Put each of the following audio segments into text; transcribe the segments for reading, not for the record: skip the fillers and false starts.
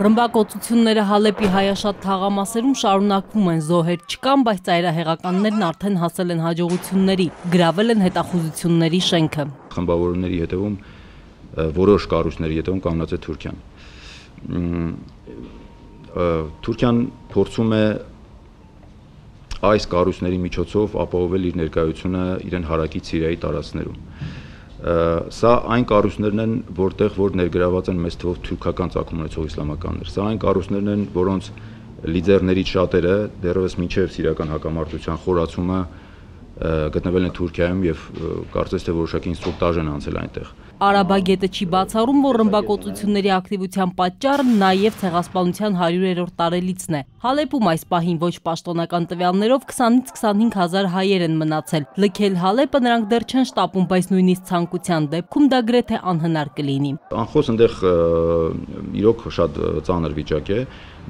Ռմբակոծությունները Հալեպի հայաշատ թաղամասերում շարունակվում են, զոհեր չկան, բայց ծայրահեղականներն արդեն հասել են հաջողությունների, գրավել են հետախուզությունների շենքը։ Խմբավորումների հետևում որոշ կառույցների հետևում կանգնած է Թուրքիան։ Թուրքիան փորձում է այս կառույցների միջոցով ապահովել իր ներկայությունը իրեն հարակից Սիրիայի տարածքներում։ Սա այն կառույցներն են, որ ներգրաված են մեծ թվով թուրքական ծագում ունեցող իսլամականներ։ Սա այն կառույցներն են, որոնց լիդերներից շատերը դեռևս մինչև սիրիական հակամարտության խորացումը գտնվել են Թուրքիայում եւ կարծես թե որոշակի ինստրուկտաժ են անցել այնտեղ։ Արաբագետը չի բացառում, որ ռմբակոծությունների ակտիվության պատճառը նաև ցեղասպանության 100-րդ տարելիցն է։ Հալեպում այս պահին ոչ պաշտոնական տվյալներով 20-ից 25 հազար հայեր են մնացել։ Լքել Հալեպը նրանք դեռ չեն շտապում, բայց նույնիսկ ցանկության դեպքում դա գրեթե անհնար կլինի։ Անխոս այնտեղ իրոք շատ ծանր վիճակ է,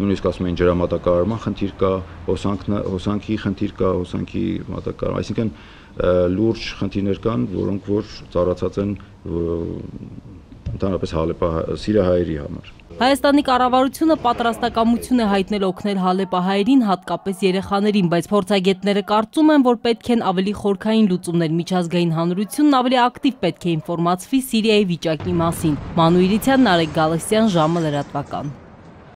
նույնիսկ ասում են ջրամատակարարման խնդիր կա, հոսանքի խնդիր կա, հոսանքի մատակարարման, այսինքն լուրջ խնդիրներ կան, որոնք որ ծառացած են ընդհանրապես սիրիահայերի համար։ Հայաստանի կառավարությունը պատրաստակամություն է հայտնել օգնել հալեպահայերին, հատկապես երեխաներին, բայց փորձագետները կարծում են, որ պետք են ավելի խորքային լուծումներ, միջազգային հանրությունն ավելի ակտիվ պետք է ինֆորմացվի Սիրիայի վիճակի մասին։ Մանու Իրիցյան, Նարեկ Գալստյան, ժամը լրատվական։